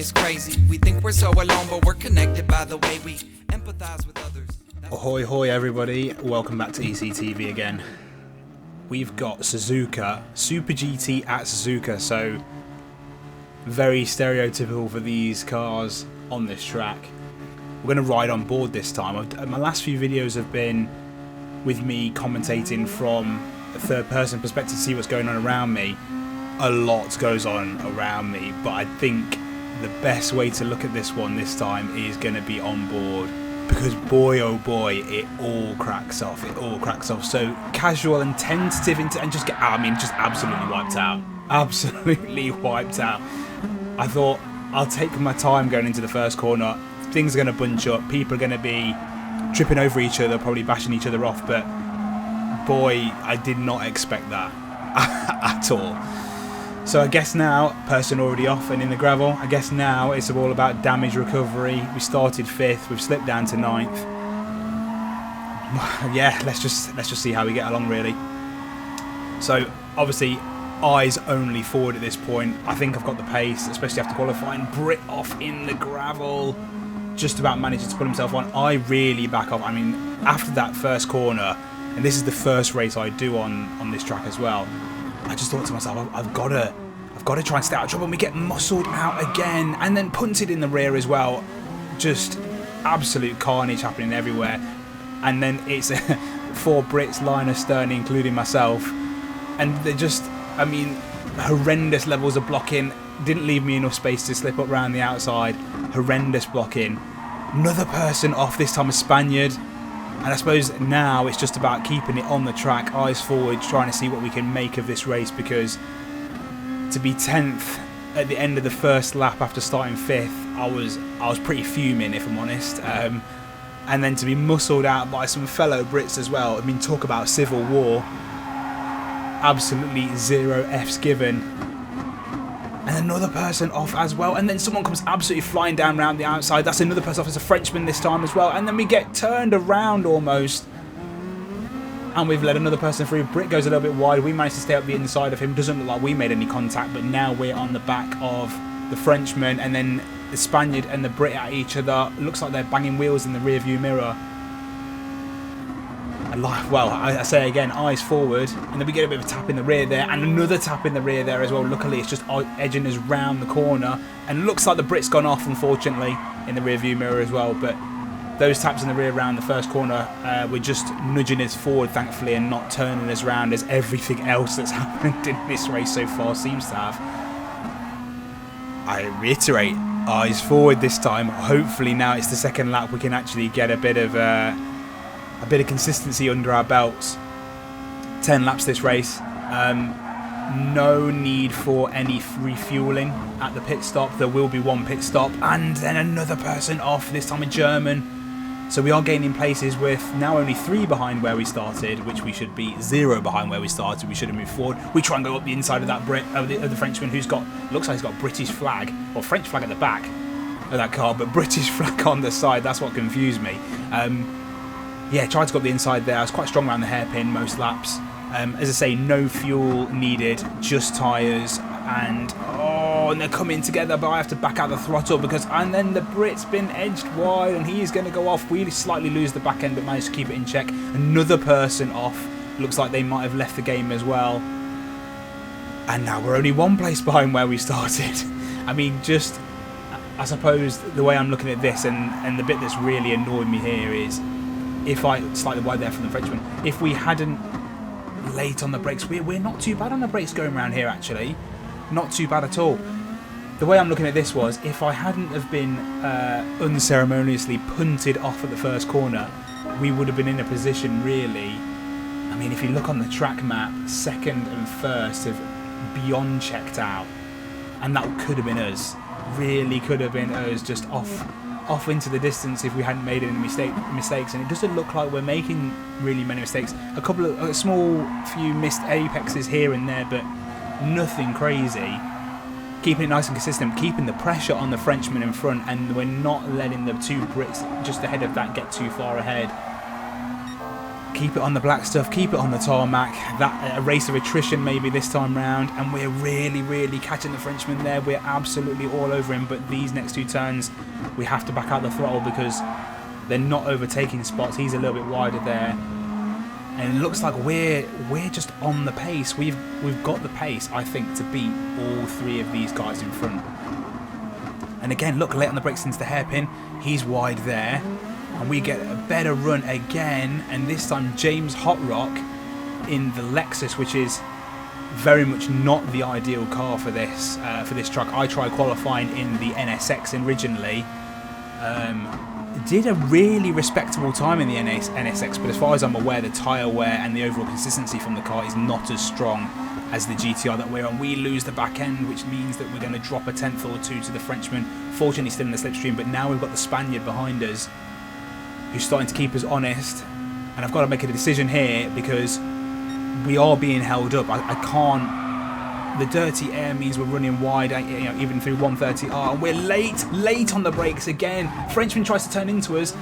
It's crazy. We think we're so alone, but we're connected by the way we empathize with others. Ahoy hoy everybody, welcome back to ECTV again. We've got Suzuka, Super GT at Suzuka, so very stereotypical for these cars on this track. We're going to ride on board this time. My last few videos have been with me commentating from a third person perspective to see what's going on around me. A lot goes on around me, but I think the best way to look at this one this time is going to be on board, because boy oh boy, it all cracks off. It all cracks off. So casual and tentative and just just absolutely wiped out. Absolutely wiped out. I thought I'll take my time going into the first corner. Things are going to bunch up. People are going to be tripping over each other, probably bashing each other off. But boy, I did not expect that at all. So I guess now, person already off and in the gravel, I guess now it's all about damage recovery. We started 5th, we've slipped down to 9th. Yeah, let's just see how we get along really. So obviously eyes only forward at this point. I think I've got the pace, especially after qualifying. Brit off in the gravel, just about manages to pull himself on. I really back off. I mean, after that first corner, and this is the first race I do on this track as well, I just thought to myself, I've got to try and stay out of trouble. And we get muscled out again, and then punted in the rear as well. Just absolute carnage happening everywhere. And then it's 4 Brits, Liner, Stern, including myself, and they're just, I mean, horrendous levels of blocking. Didn't leave me enough space to slip up around the outside. Horrendous blocking. Another person off, this time a Spaniard. And I suppose now it's just about keeping it on the track, eyes forward, trying to see what we can make of this race, because to be 10th at the end of the first lap after starting 5th, I was pretty fuming, if I'm honest. And then to be muscled out by some fellow Brits as well. I mean, talk about civil war. Absolutely 0 F's given. And another person off as well, and then someone comes absolutely flying down around the outside. That's another person off, as a Frenchman this time as well, and then we get turned around almost, and we've let another person through. Brit goes a little bit wide. We managed to stay up the inside of him. Doesn't look like we made any contact, but now we're on the back of the Frenchman, and then the Spaniard and the Brit at each other. Looks like they're banging wheels in the rear view mirror. Well, I say again, eyes forward, and then we get a bit of a tap in the rear there, and another tap in the rear there as well. Luckily, it's just edging us round the corner, and looks like the Brit's gone off, unfortunately, in the rear view mirror as well. But those taps in the rear around the first corner were just nudging us forward, thankfully, and not turning us round, as everything else that's happened in this race so far seems to have. I reiterate, eyes forward this time. Hopefully now it's the second lap, we can actually get a bit of consistency under our belts. 10 laps this race. No need for any refueling at the pit stop. There will be one pit stop, and then another person off, this time a German. So we are gaining places with now only 3 behind where we started, which we should be 0 behind where we started. We should have moved forward. We try and go up the inside of that the Frenchman, who's got, looks like he's got British flag, or French flag at the back of that car, but British flag on the side. That's what confused me. Yeah, tried to go up the inside there. I was quite strong around the hairpin most laps. As I say, no fuel needed, just tyres, and they're coming together, but I have to back out the throttle and then the Brit's been edged wide, and he's going to go off. We slightly lose the back end, but managed to keep it in check. Another person off. Looks like they might have left the game as well. And now we're only 1 place behind where we started. I mean, just, I suppose the way I'm looking at this, and the bit that's really annoyed me here is, if I slightly wide there from the Frenchman, if we hadn't late on the brakes, we're not too bad on the brakes going around here actually, not too bad at all. The way I'm looking at this was, if I hadn't have been unceremoniously punted off at the first corner, we would have been in a position really, I mean, if you look on the track map, 2nd and 1st have beyond checked out, and that could have been us, really could have been us, just off into the distance if we hadn't made any mistakes. And it doesn't look like we're making really many mistakes. A small few missed apexes here and there, but nothing crazy. Keeping it nice and consistent, keeping the pressure on the Frenchman in front, and we're not letting the 2 Brits just ahead of that get too far ahead. Keep it on the black stuff, keep it on the tarmac. That a race of attrition maybe this time round, and we're really catching the Frenchman there. We're absolutely all over him, but these next 2 turns we have to back out the throttle because they're not overtaking spots. He's a little bit wider there, and it looks like we're just on the pace. We've got the pace, I think, to beat all 3 of these guys in front. And again, look, late on the brakes into the hairpin. He's wide there. And we get a better run again, and this time James Hot Rock in the Lexus, which is very much not the ideal car for this truck. I tried qualifying in the NSX originally. Did a really respectable time in the NSX, but as far as I'm aware, the tyre wear and the overall consistency from the car is not as strong as the GTR that we're on. We lose the back end, which means that we're going to drop a 10th or 2 to the Frenchman. Fortunately, still in the slipstream, but now we've got the Spaniard behind us, who's starting to keep us honest, and I've got to make a decision here because we are being held up. I can't. The dirty air means we're running wide, even through 130R, and we're late on the brakes again. Frenchman tries to turn into us.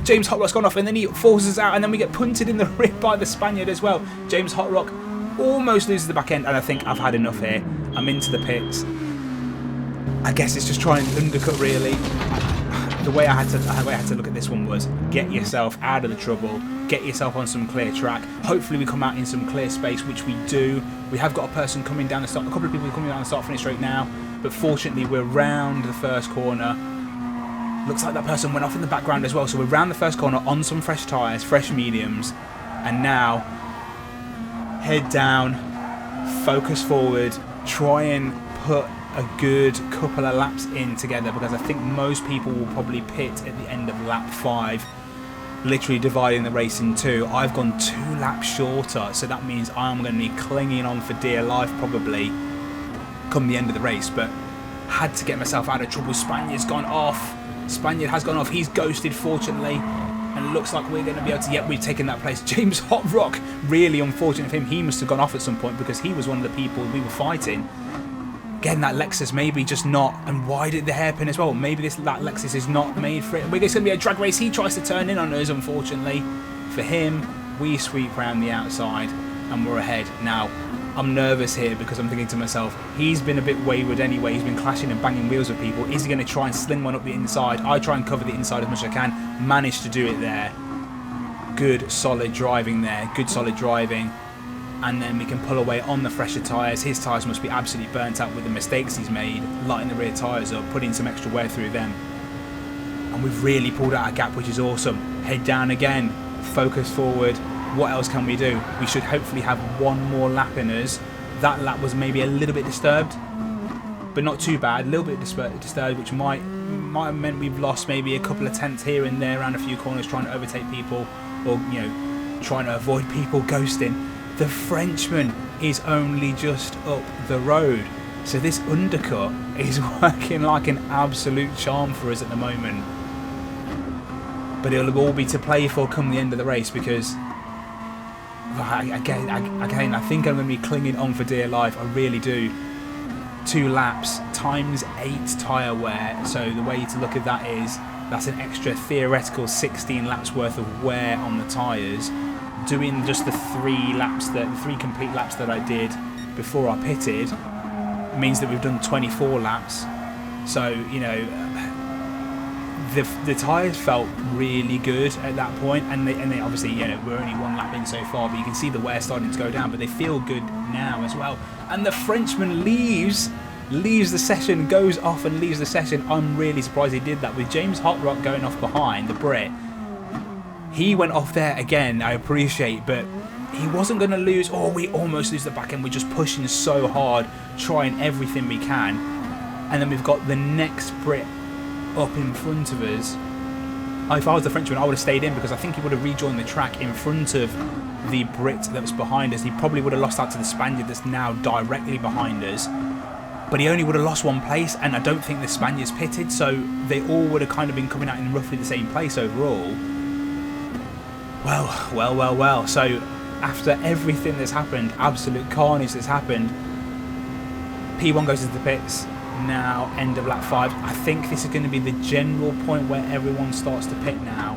James Hot Rock's gone off, and then he forces us out, and then we get punted in the rear by the Spaniard as well. James Hot Rock almost loses the back end, and I think I've had enough here. I'm into the pits. I guess it's just trying to undercut really. The way I had to look at this one was get yourself out of the trouble, get yourself on some clear track. Hopefully we come out in some clear space, which we do. We have got a person coming down the start, a couple of people coming down the start finish straight now, but fortunately we're round the first corner. Looks like that person went off in the background as well, so we're round the first corner on some fresh tyres, fresh mediums, and now head down, focus forward, try and put a good couple of laps in together, because I think most people will probably pit at the end of lap 5, literally dividing the race in 2. I've gone 2 laps shorter, so that means I'm going to be clinging on for dear life probably come the end of the race, but had to get myself out of trouble. Spaniard's gone off. Spaniard has gone off. He's ghosted, fortunately, and it looks like we're going to be able to, we've taken that place. James Hot Rock, really unfortunate for him. He must have gone off at some point because he was one of the people we were fighting. Again, that Lexus maybe just not, and why did the hairpin as well? Maybe that Lexus is not made for it. It's going to be a drag race. He tries to turn in on us, unfortunately. For him, we sweep around the outside and we're ahead. Now, I'm nervous here because I'm thinking to myself, he's been a bit wayward anyway. He's been clashing and banging wheels with people. Is he going to try and sling one up the inside? I try and cover the inside as much as I can. Managed to do it there. Good, solid driving there. Good, solid driving. And then we can pull away on the fresher tyres. His tyres must be absolutely burnt out with the mistakes he's made, lighting the rear tyres up, putting some extra wear through them. And we've really pulled out a gap, which is awesome. Head down again, focus forward. What else can we do? We should hopefully have one more lap in us. That lap was maybe a little bit disturbed, but not too bad. A little bit disturbed, which might have meant we've lost maybe a couple of tenths here and there around a few corners trying to overtake people, or trying to avoid people ghosting. The Frenchman is only just up the road, so this undercut is working like an absolute charm for us at the moment. But it'll all be to play for come the end of the race, because again, I think I'm going to be clinging on for dear life. I really do. 2 laps times 8 tyre wear, so the way to look at that is that's an extra theoretical 16 laps worth of wear on the tyres. Doing just the 3 complete laps that I did before I pitted means that we've done 24 laps. So the tyres felt really good at that point, and they obviously we're only 1 lap in so far, but you can see the wear starting to go down, but they feel good now as well. And the Frenchman leaves the session, goes off and leaves the session. I'm really surprised he did that with James Hot Rock going off behind the Brit. He went off there again, I appreciate, but he wasn't going to lose. Oh, we almost lose the back end. We're just pushing so hard, trying everything we can. And then we've got the next Brit up in front of us. If I was the Frenchman, I would have stayed in, because I think he would have rejoined the track in front of the Brit that was behind us. He probably would have lost out to the Spaniard that's now directly behind us. But he only would have lost 1 place, and I don't think the Spaniard's pitted, so they all would have kind of been coming out in roughly the same place overall. Well. So after everything that's happened, absolute carnage that's happened, P1 goes into the pits. Now, end of lap 5. I think this is going to be the general point where everyone starts to pit now.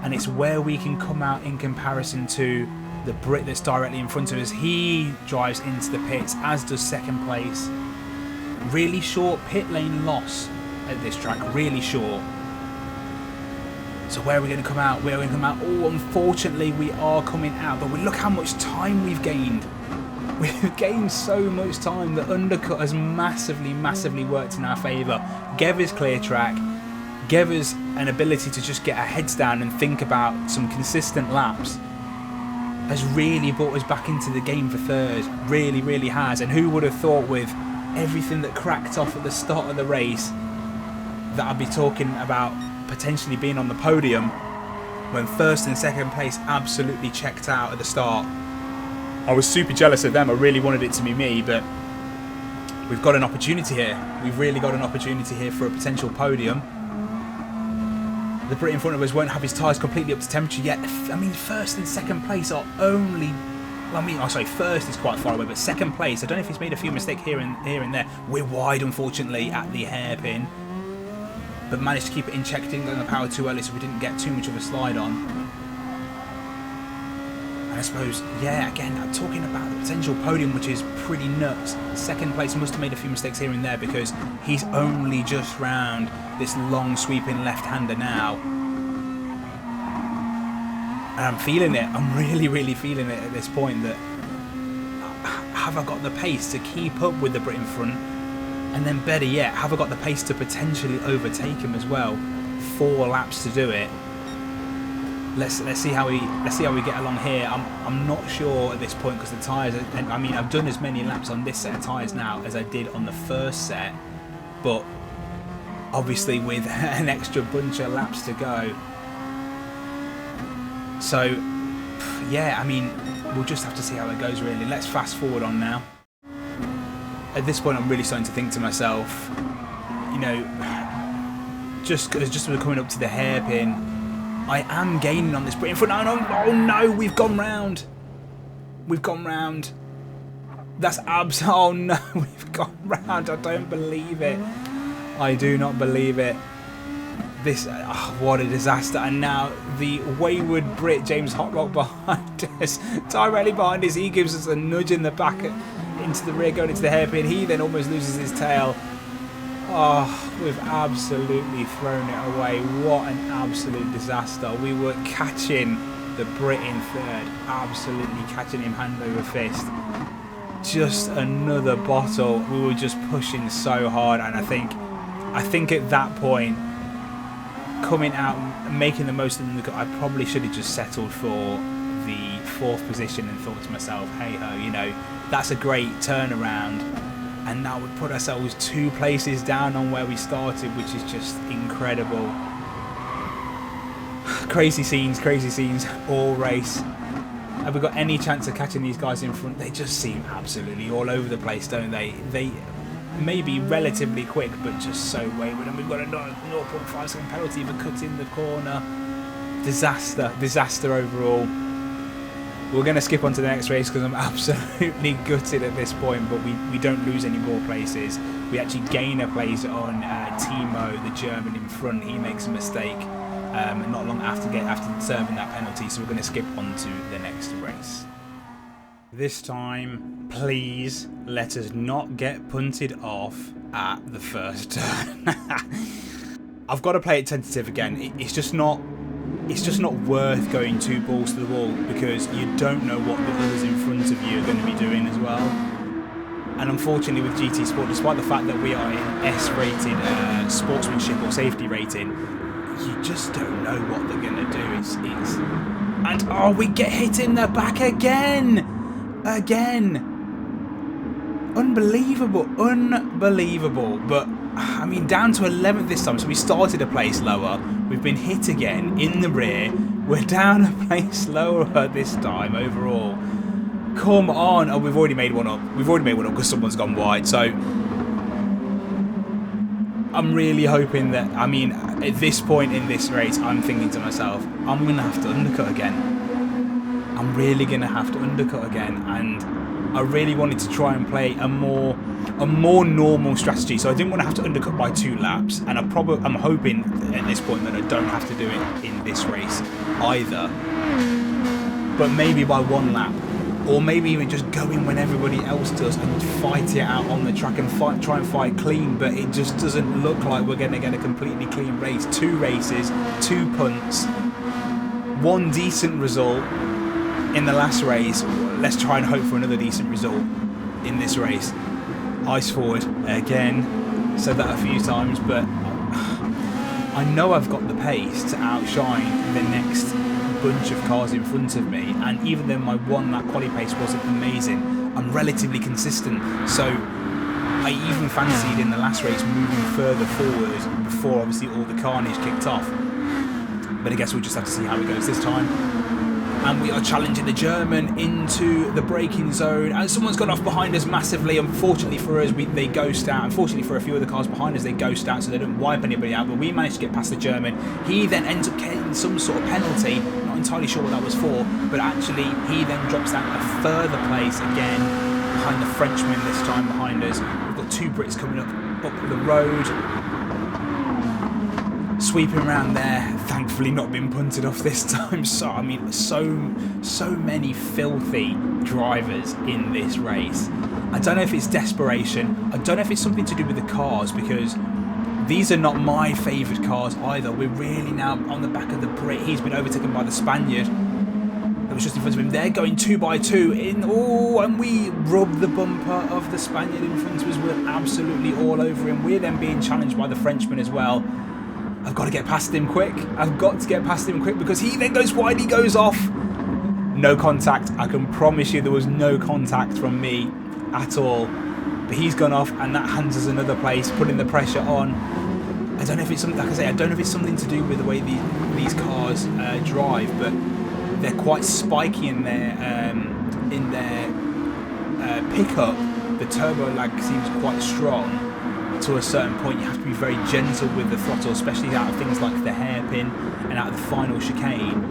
and it's where we can come out in comparison to the Brit that's directly in front of us. He drives into the pits, as does second place. Really short pit lane loss at this track, really short. So where are we going to come out? Where are we going to come out? Oh, unfortunately we are coming out, but look how much time we've gained. We've gained so much time. The undercut has massively worked in our favour. Gave us clear track, gave us an ability to just get our heads down and think about some consistent laps. Has really brought us back into the game for third. Really has. And who would have thought, with everything that cracked off at the start of the race, that I'd be talking about potentially being on the podium when first and second place absolutely checked out at the start. I was super jealous of them. I really wanted it to be me, but we've got an opportunity here. We've really got an opportunity here for a potential podium. The Brit in front of us won't have his tyres completely up to temperature yet. I mean, first and second place are only... I mean, sorry, first is quite far away, but second place, I don't know if he's made a few mistakes here and there. We're wide, unfortunately, at the hairpin, but managed to keep it in check. Didn't go on the power too early, so we didn't get too much of a slide on. And I suppose, yeah, again, I'm talking about the potential podium, which is pretty nuts. Second place must have made a few mistakes here and there, because he's only just round this long sweeping left-hander now. And I'm feeling it. I'm really feeling it at this point, that have I got the pace to keep up with the Brit in front? And then better yet, have I got the pace to potentially overtake him as well? 4 laps to do it. Let's see how we get along here. I'm not sure at this point, because the tyres. I mean, I've done as many laps on this set of tyres now as I did on the first set, but obviously with an extra bunch of laps to go. So yeah, I mean, we'll just have to see how it goes, really. Let's fast forward on now. At this point, I'm really starting to think to myself, you know, just as we're coming up to the hairpin, I am gaining on this Brit in front. Oh no, we've gone round. We've gone round. That's oh no, we've gone round. I don't believe it. I do not believe it. This, what a disaster. And now the wayward Brit, James Hotlock, behind us, directly behind us. He gives us a nudge in the back into the rear, going into the hairpin. He then almost loses his tail. Oh, we've absolutely thrown it away. What an absolute disaster. We were catching the Brit in third, absolutely catching him hand over fist. Just another bottle. We were just pushing so hard, and I think at that point, coming out and making the most of the, I probably should have just settled for the 4th position and thought to myself, hey ho, you know, that's a great turnaround. And now we put ourselves 2 places down on where we started, which is just incredible. Crazy scenes all race. Have we got any chance of catching these guys in front? They just seem absolutely all over the place, don't they? They may be relatively quick, but just so wayward. And we've got a 0.5 second penalty for cutting the corner. Disaster overall. We're going to skip on to the next race because I'm absolutely gutted at this point, but we don't lose any more places. We actually gain a place on Timo, the German in front. He makes a mistake not long after serving that penalty, so we're going to skip on to the next race. This time, please let us not get punted off at the first turn. I've got to play it tentative again. It's just not worth going 2 balls to the wall, because you don't know what the others in front of you are going to be doing as well. And unfortunately with GT Sport, despite the fact that we are in S-rated sportsmanship or safety rating, you just don't know what they're going to do. And oh, we get hit in the back again. Unbelievable. But I mean, down to 11th this time, so we started a place lower. We've been hit again in the rear. We're down a place lower this time overall. Come on. Oh, we've already made one up. Because someone's gone wide. So I'm really hoping that, I mean, at this point in this race, I'm thinking to myself, I'm going to have to undercut again. I'm really going to have to undercut again. And I really wanted to try and play a more a more normal strategy. So I didn't want to have to undercut by 2 laps, and I'm hoping at this point that I don't have to do it in this race either. But maybe by 1 lap, or maybe even just go in when everybody else does and fight it out on the track and try and fight clean. But it just doesn't look like we're going to get a completely clean race. 2 races, 2 punts, 1 decent result in the last race. Let's try and hope for another decent result in this race. Eyes forward again. Said that a few times, but I know I've got the pace to outshine the next bunch of cars in front of me, and even though my 1 lap quali pace wasn't amazing, I'm relatively consistent. So I even fancied in the last race moving further forward before obviously all the carnage kicked off. But I guess we'll just have to see how it goes this time. And we are challenging the German into the braking zone, and someone's gone off behind us massively. Unfortunately for us, they ghost out. Unfortunately for a few of the cars behind us, they ghost out, so they don't wipe anybody out. But we managed to get past the German. He then ends up getting some sort of penalty. Not entirely sure what that was for, but actually he then drops down a further place again behind the Frenchman this time behind us. We've got 2 Brits coming up the road. Sweeping around there, thankfully not been punted off this time. So I mean, so many filthy drivers in this race. I don't know if it's desperation. I don't know if it's something to do with the cars, because these are not my favourite cars either. We're really now on the back of the Brit. He's been overtaken by the Spaniard that was just in front of him. They're going 2 by 2 in. Oh, and we rub the bumper of the Spaniard in front of us. We're absolutely all over him. We're then being challenged by the Frenchman as well. I've got to get past him quick. I've got to get past him quick, because he then goes wide, he goes off. No contact. I can promise you there was no contact from me at all. But he's gone off, and that hands us another place, putting the pressure on. I don't know if it's something, like I say, I don't know if it's something to do with the way these cars drive, but they're quite spiky in their pickup. The turbo lag seems quite strong. To a certain point, you have to be very gentle with the throttle, especially out of things like the hairpin and out of the final chicane.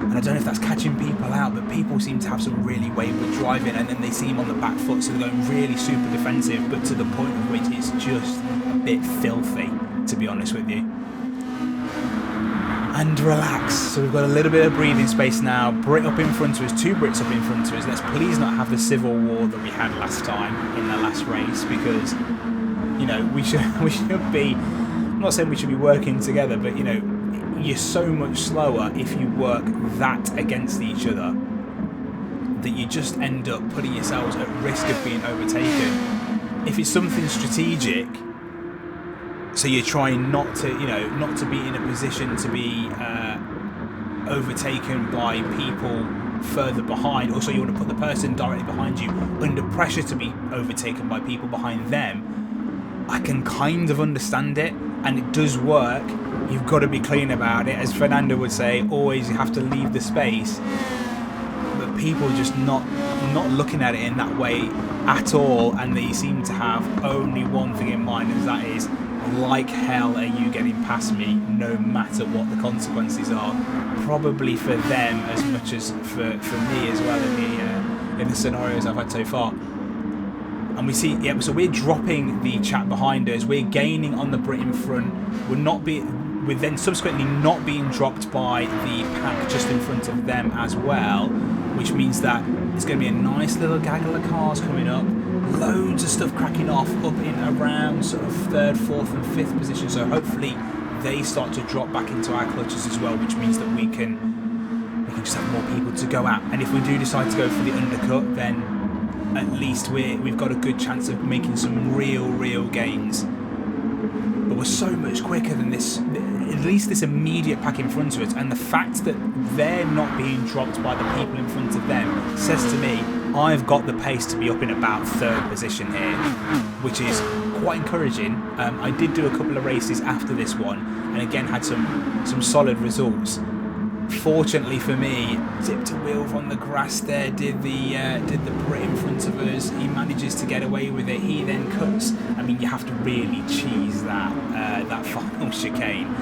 And I don't know if that's catching people out, but people seem to have some really wayward driving, and then they seem on the back foot, so they're going really super defensive, but to the point of which it's just a bit filthy, to be honest with you. And relax. So we've got a little bit of breathing space now. Brit up in front of us, 2 Brits up in front of us. Let's please not have the civil war that we had last time in the last race, because you know, we should be, I'm not saying we should be working together, but you know, you're so much slower if you work that against each other, that you just end up putting yourselves at risk of being overtaken. If it's something strategic, so you're trying not to, you know, not to be in a position to be overtaken by people further behind, or so you want to put the person directly behind you under pressure to be overtaken by people behind them, I can kind of understand it, and it does work. You've got to be clean about it. As Fernando would say, always you have to leave the space. But people are just not looking at it in that way at all, and they seem to have only one thing in mind, and that is, like hell are you getting past me, no matter what the consequences are. Probably for them as much as for me as well in the scenarios I've had so far. And we see, yeah, so we're dropping the chap behind us. We're gaining on the Brit in front. We're then subsequently not being dropped by the pack just in front of them as well, which means that it's going to be a nice little gaggle of cars coming up. Loads of stuff cracking off up in around sort of 3rd, 4th and 5th position. So hopefully they start to drop back into our clutches as well, which means that we can just have more people to go at. And if we do decide to go for the undercut, then at least we've got a good chance of making some real gains. But we're so much quicker than this, at least this immediate pack in front of us, and the fact that they're not being dropped by the people in front of them says to me I've got the pace to be up in about 3rd position here, which is quite encouraging. I did do a couple of races after this one, and again had some solid results. Fortunately for me, tipped a wheel on the grass there, did the Brit in front of us. He manages to get away with it. He then cuts. I mean, you have to really cheese that final chicane.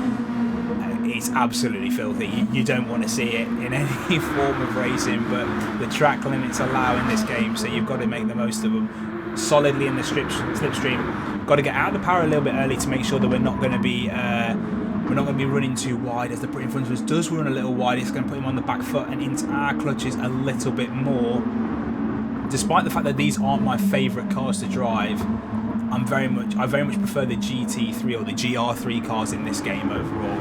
It's absolutely filthy. You don't want to see it in any form of racing, but the track limits allow in this game, so you've got to make the most of them. solidly in the slipstream. Got to get out of the power a little bit early to make sure that we're not going to be running too wide, as the Brit in front of us does run a little wide. It's going to put him on the back foot and into our clutches a little bit more. Despite the fact that these aren't my favourite cars to drive, I very much prefer the GT3 or the GR3 cars in this game overall.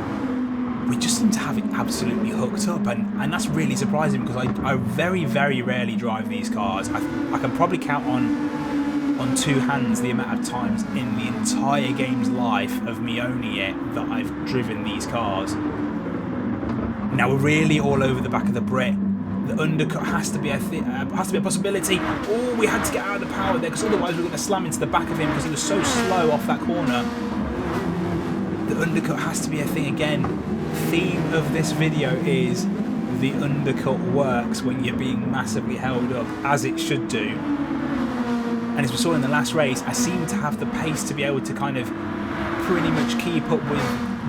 We just seem to have it absolutely hooked up, and that's really surprising because I very, very rarely drive these cars. I can probably count on two hands the amount of times in the entire game's life of me owning it that I've driven these cars. Now we're really all over the back of the Brit. The undercut has to be a possibility. Oh, we had to get out of the power there because otherwise we were going to slam into the back of him because he was so slow off that corner. The undercut has to be a thing again. Theme of this video is the undercut works when you're being massively held up, as it should do. And as we saw in the last race, I seem to have the pace to be able to kind of pretty much keep up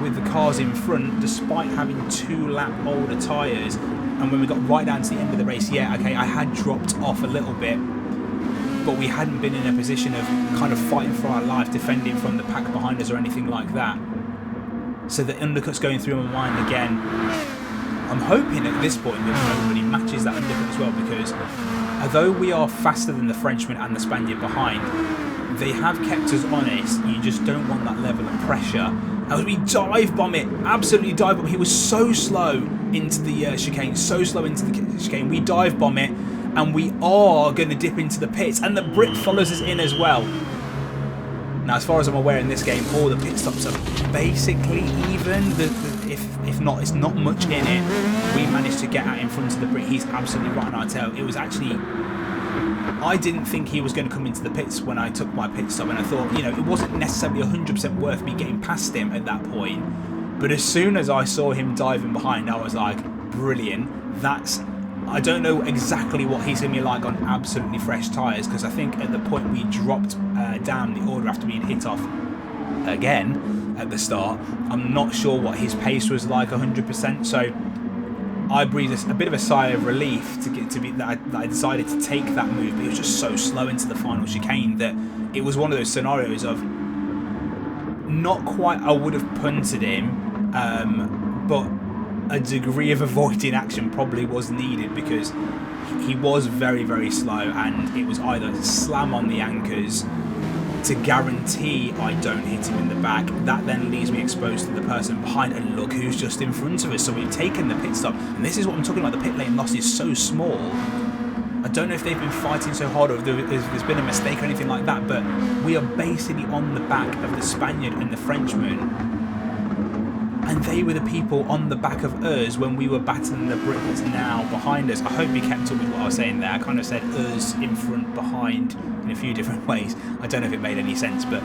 with the cars in front, despite having 2-lap older tyres. And when we got right down to the end of the race, yeah, okay, I had dropped off a little bit, but we hadn't been in a position of kind of fighting for our life, defending from the pack behind us or anything like that. So the undercut's going through my mind again. I'm hoping at this point that nobody matches that undercut as well, because although we are faster than the Frenchman and the Spaniard behind, they have kept us honest. You just don't want that level of pressure. As we dive bomb it, absolutely dive bomb. He was so slow into the chicane, so slow into the chicane. We dive bomb it, and we are going to dip into the pits, and the Brit follows us in as well. Now, as far as I'm aware, in this game, all the pit stops are basically even. If not, it's not much in it. We managed to get out in front of the Brit. He's absolutely right on our tail. It was actually... I didn't think he was going to come into the pits when I took my pit stop, and I thought, you know, it wasn't necessarily 100% worth me getting past him at that point. But as soon as I saw him diving behind, I was like, brilliant. That's... I don't know exactly what he's going to be like on absolutely fresh tyres, because I think at the point we dropped down the order after being hit off again at the start, I'm not sure what his pace was like 100%, so I breathed a bit of a sigh of relief that I decided to take that move, but he was just so slow into the final chicane that it was one of those scenarios of not quite I would have punted him, but a degree of avoiding action probably was needed, because he was very, very slow, and it was either slam on the anchors to guarantee I don't hit him in the back. That then leaves me exposed to the person behind, and look who's just in front of us. So we've taken the pit stop, and this is what I'm talking about. The pit lane loss is so small. I don't know if they've been fighting so hard or if there's been a mistake or anything like that, but we are basically on the back of the Spaniard and the Frenchman. And they were the people on the back of us when we were battling the Brit that's now behind us. I hope you kept up with what I was saying there. I kind of said us, in front, behind in a few different ways. I don't know if it made any sense, but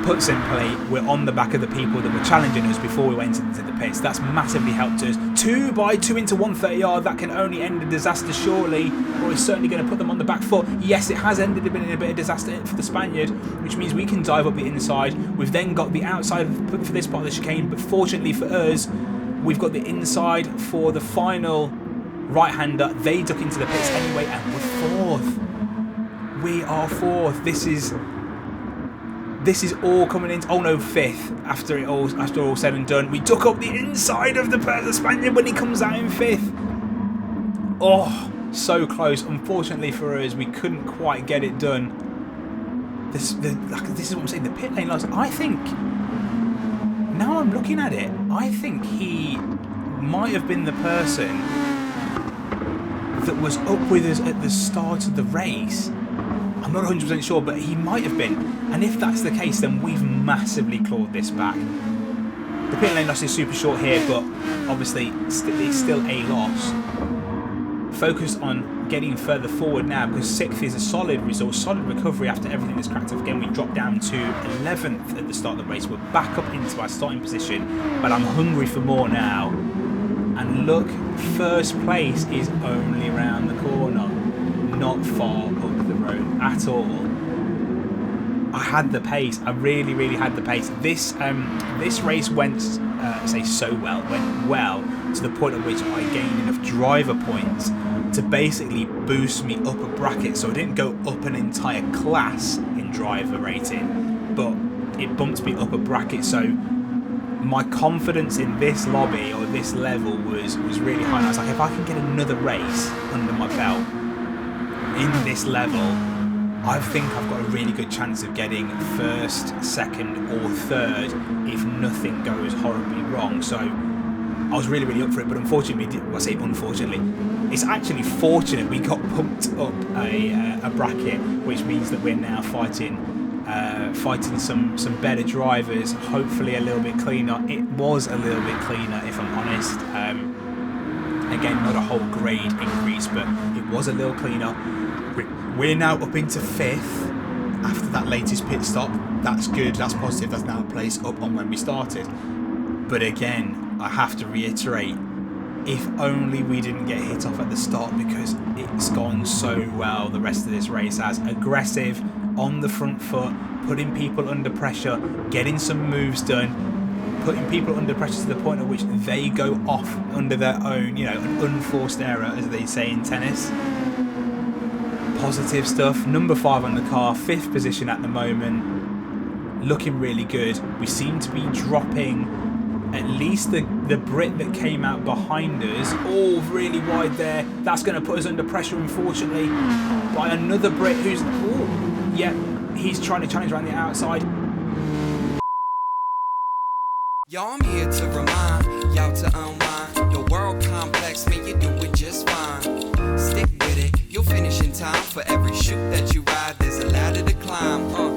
put simply, we're on the back of the people that were challenging us before we went into the pits. That's massively helped us. 2 by 2 into 130R, that can only end a disaster surely, or it's certainly going to put them on the back foot. Yes, it has ended in a bit of disaster for the Spaniard, which means we can dive up the inside. We've then got the outside for this part of the chicane, but fortunately for us, we've got the inside for the final right-hander. They duck into the pits anyway, and we're 4th. We are 4th. This is all coming in. Oh no, 5th after all said and done. We duck up the inside of the Spaniard when he comes out in 5th. Oh, so close. Unfortunately for us, we couldn't quite get it done. This is what I'm saying. The pit lane loss. I think, now I'm looking at it, I think he might have been the person that was up with us at the start of the race. I'm not 100% sure, but he might have been. And if that's the case, then we've massively clawed this back. The pit lane loss is super short here, but obviously it's still a loss. Focused on getting further forward now, because 6th is a solid result, solid recovery after everything that's cracked up. Again, we dropped down to 11th at the start of the race. We're back up into our starting position, but I'm hungry for more now. And look, 1st place is only around the corner, not far up the road at all. I had the pace. I really, really had the pace. This race went, went well, to the point at which I gained enough driver points to basically boost me up a bracket. So I didn't go up an entire class in driver rating, but it bumped me up a bracket. So my confidence in this lobby or this level was really high. And I was like, if I can get another race under my belt in this level, I think I've got a really good chance of getting first, second or third if nothing goes horribly wrong. So I was really up for it, but unfortunately, I say unfortunately, it's actually fortunate we got pumped up a bracket, which means that we're now fighting some better drivers, hopefully a little bit cleaner. It was a little bit cleaner, if I'm honest. Again, not a whole grade increase, but it was a little cleaner. We're now up into 5th after that latest pit stop. That's good, that's positive, that's now a place up on when we started. But again, I have to reiterate, if only we didn't get hit off at the start, because it's gone so well the rest of this race has. Aggressive, on the front foot, putting people under pressure, getting some moves done, putting people under pressure to the point at which they go off under their own, you know, an unforced error, as they say in tennis. Positive stuff. Number 5 on the car, 5th position at the moment, looking really good. We seem to be dropping at least the Brit that came out behind us, all really wide there. That's going to put us under pressure, unfortunately, by another Brit who's, he's trying to challenge around the outside. Y'all, I'm here to remind y'all to unwind. Your world complex, man, you do it just fine. Stick with it, you'll finish in time. For every shoot that you ride, there's a ladder to climb.